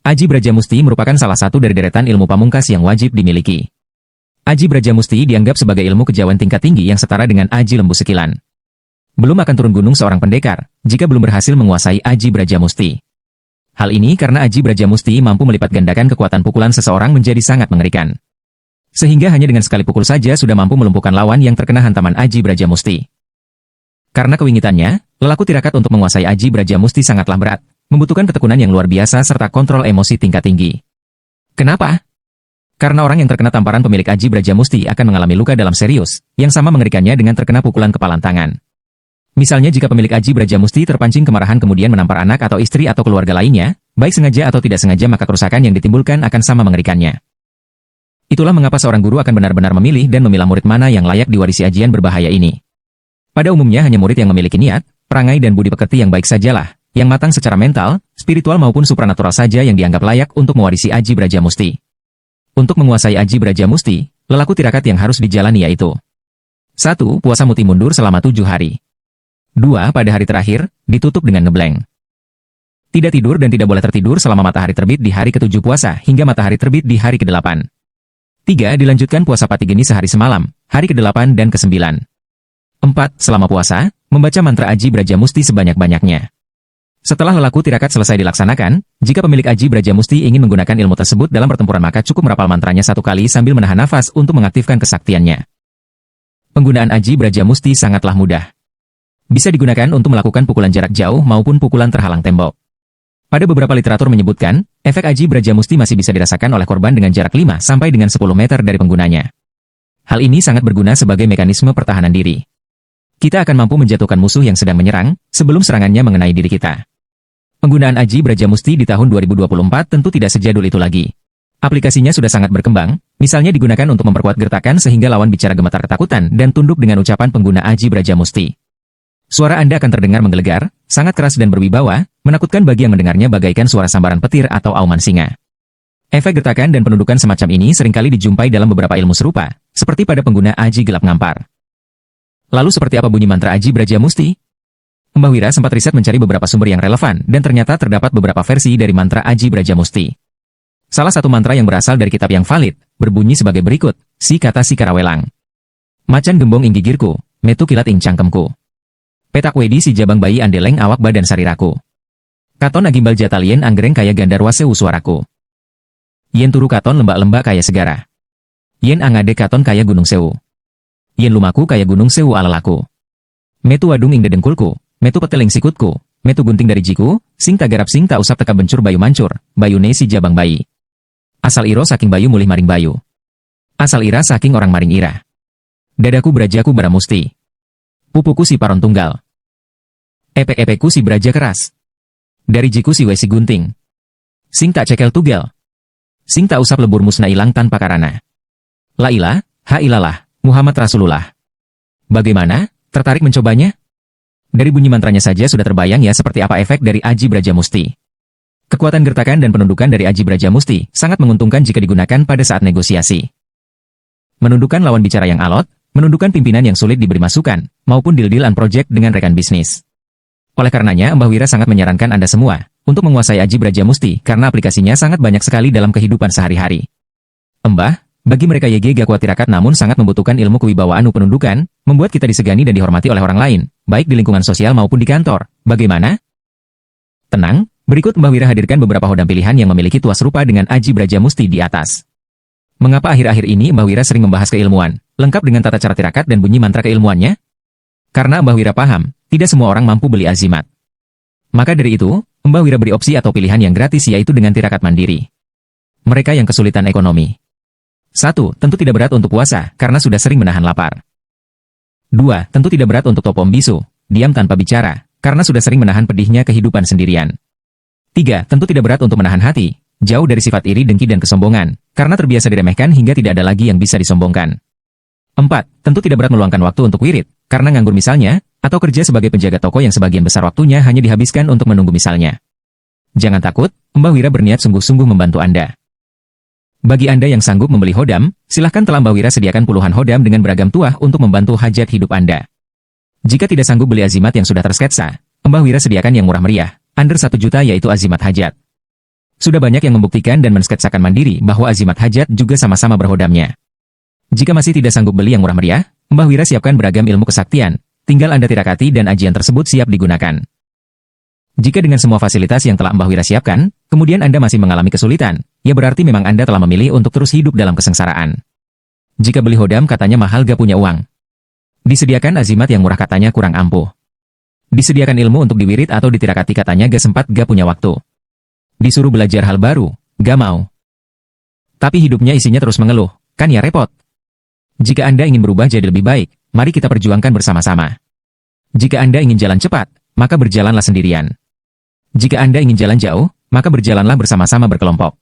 Aji Brajamusti merupakan salah satu dari deretan ilmu pamungkas yang wajib dimiliki. Aji Brajamusti dianggap sebagai ilmu kejawen tingkat tinggi yang setara dengan Aji Lembu Sekilan. Belum akan turun gunung seorang pendekar, jika belum berhasil menguasai Aji Brajamusti. Hal ini karena Aji Brajamusti mampu melipat gandakan kekuatan pukulan seseorang menjadi sangat mengerikan. Sehingga hanya dengan sekali pukul saja sudah mampu melumpuhkan lawan yang terkena hantaman Aji Brajamusti. Karena kewingitannya, lelaku tirakat untuk menguasai Aji Brajamusti sangatlah berat, membutuhkan ketekunan yang luar biasa serta kontrol emosi tingkat tinggi. Kenapa? Karena orang yang terkena tamparan pemilik Aji Brajamusti akan mengalami luka dalam serius, yang sama mengerikannya dengan terkena pukulan kepalan tangan. Misalnya jika pemilik Aji Brajamusti terpancing kemarahan kemudian menampar anak atau istri atau keluarga lainnya, baik sengaja atau tidak sengaja maka kerusakan yang ditimbulkan akan sama mengerikannya. Itulah mengapa seorang guru akan benar-benar memilih dan memilah murid mana yang layak diwarisi ajian berbahaya ini. Pada umumnya hanya murid yang memiliki niat, perangai dan budi pekerti yang baik sajalah, yang matang secara mental, spiritual maupun supranatural saja yang dianggap layak untuk mewarisi Aji Brajamusti. Untuk menguasai Aji Brajamusti, lelaku tirakat yang harus dijalani yaitu 1. Puasa muti mundur selama 7 hari. 2. Pada hari terakhir, ditutup dengan ngeblank. Tidak tidur dan tidak boleh tertidur selama matahari terbit di hari ke-7 puasa hingga matahari terbit di hari ke-8. 3. Dilanjutkan puasa patigeni sehari semalam, hari ke-8 dan ke-9. 4. Selama puasa, membaca mantra Aji Brajamusti sebanyak-banyaknya. Setelah lelaku tirakat selesai dilaksanakan, jika pemilik Aji Brajamusti ingin menggunakan ilmu tersebut dalam pertempuran maka cukup merapal mantranya 1 kali sambil menahan nafas untuk mengaktifkan kesaktiannya. Penggunaan Aji Brajamusti sangatlah mudah. Bisa digunakan untuk melakukan pukulan jarak jauh maupun pukulan terhalang tembok. Pada beberapa literatur menyebutkan, efek Aji Brajamusti masih bisa dirasakan oleh korban dengan jarak 5 sampai dengan 10 meter dari penggunanya. Hal ini sangat berguna sebagai mekanisme pertahanan diri. Kita akan mampu menjatuhkan musuh yang sedang menyerang, sebelum serangannya mengenai diri kita. Penggunaan Aji Brajamusti di tahun 2024 tentu tidak sejadul itu lagi. Aplikasinya sudah sangat berkembang, misalnya digunakan untuk memperkuat gertakan sehingga lawan bicara gemetar ketakutan dan tunduk dengan ucapan pengguna Aji Brajamusti. Suara Anda akan terdengar menggelegar, sangat keras dan berwibawa, menakutkan bagi yang mendengarnya bagaikan suara sambaran petir atau auman singa. Efek gertakan dan penundukan semacam ini seringkali dijumpai dalam beberapa ilmu serupa, seperti pada pengguna Aji Gelap Ngampar. Lalu seperti apa bunyi mantra Aji Brajamusti? Mbah Wira sempat riset mencari beberapa sumber yang relevan dan ternyata terdapat beberapa versi dari mantra Aji Brajamusti. Salah satu mantra yang berasal dari kitab yang valid, berbunyi sebagai berikut, si kata si karawelang. Macan gembong ing gigirku, metu kilat ing cangkemku. Petak wedi si jabang bayi andeleng awak badan sariraku. Katon agimbal jatalien anggereng kaya gandarwa sewu suaraku. Yen turu katon lembak-lembak kaya segara. Yen angade katon kaya gunung sewu. Yen lumaku kaya gunung sewu alalaku. Metu wadung ing dedengkulku. Metu peteling sikutku, metu gunting dari jiku, sing tagarap sing tak usap teka bencur bayu mancur, bayu si jabang bayi. Asal iro saking bayu mulih maring bayu. Asal ira saking orang maring ira. Dadaku berajaku baramusti. Pupuku si paron tunggal. Epek-epekku si beraja keras. Dari jiku si wesi gunting. Sing tak cekel tugal. Sing tak usap lebur musnah ilang tanpa karana. La ilah, ha ilalah, Muhammad Rasulullah. Bagaimana, tertarik mencobanya? Dari bunyi mantranya saja sudah terbayang ya seperti apa efek dari Aji Brajamusti. Kekuatan gertakan dan penundukan dari Aji Brajamusti sangat menguntungkan jika digunakan pada saat negosiasi. Menundukkan lawan bicara yang alot, menundukkan pimpinan yang sulit diberi masukan, maupun deal-dealan project dengan rekan bisnis. Oleh karenanya Mbah Wira sangat menyarankan Anda semua untuk menguasai Aji Brajamusti karena aplikasinya sangat banyak sekali dalam kehidupan sehari-hari. Mbah, bagi mereka YG Gakwa Tirakat namun sangat membutuhkan ilmu kewibawaan penundukan, membuat kita disegani dan dihormati oleh orang lain, baik di lingkungan sosial maupun di kantor. Bagaimana? Tenang, berikut Mbah Wira hadirkan beberapa hodam pilihan yang memiliki tuas serupa dengan Aji Brajamusti di atas. Mengapa akhir-akhir ini Mbah Wira sering membahas keilmuan, lengkap dengan tata cara tirakat dan bunyi mantra keilmuannya? Karena Mbah Wira paham, tidak semua orang mampu beli azimat. Maka dari itu, Mbah Wira beri opsi atau pilihan yang gratis yaitu dengan tirakat mandiri. Mereka yang kesulitan ekonomi. 1. Tentu tidak berat untuk puasa, karena sudah sering menahan lapar. 2. Tentu tidak berat untuk topom bisu, diam tanpa bicara, karena sudah sering menahan pedihnya kehidupan sendirian. 3. Tentu tidak berat untuk menahan hati, jauh dari sifat iri dengki dan kesombongan, karena terbiasa diremehkan hingga tidak ada lagi yang bisa disombongkan. 4. Tentu tidak berat meluangkan waktu untuk wirid, karena nganggur misalnya, atau kerja sebagai penjaga toko yang sebagian besar waktunya hanya dihabiskan untuk menunggu misalnya. Jangan takut, Mbah Wira berniat sungguh-sungguh membantu Anda. Bagi Anda yang sanggup membeli hodam, silahkan telah Mbah Wira sediakan puluhan hodam dengan beragam tuah untuk membantu hajat hidup Anda. Jika tidak sanggup beli azimat yang sudah tersketsa, Mbah Wira sediakan yang murah meriah, under 1 juta yaitu azimat hajat. Sudah banyak yang membuktikan dan mensketsakan mandiri bahwa azimat hajat juga sama-sama berhodamnya. Jika masih tidak sanggup beli yang murah meriah, Mbah Wira siapkan beragam ilmu kesaktian, tinggal Anda tirakati dan ajian tersebut siap digunakan. Jika dengan semua fasilitas yang telah Mbah Wira siapkan, kemudian Anda masih mengalami kesulitan, ya berarti memang Anda telah memilih untuk terus hidup dalam kesengsaraan. Jika beli hodam katanya mahal gak punya uang. Disediakan azimat yang murah katanya kurang ampuh. Disediakan ilmu untuk diwirid atau ditirakati katanya gak sempat gak punya waktu. Disuruh belajar hal baru, gak mau. Tapi hidupnya isinya terus mengeluh, kan ya repot. Jika Anda ingin berubah jadi lebih baik, mari kita perjuangkan bersama-sama. Jika Anda ingin jalan cepat, maka berjalanlah sendirian. Jika Anda ingin jalan jauh, maka berjalanlah bersama-sama berkelompok.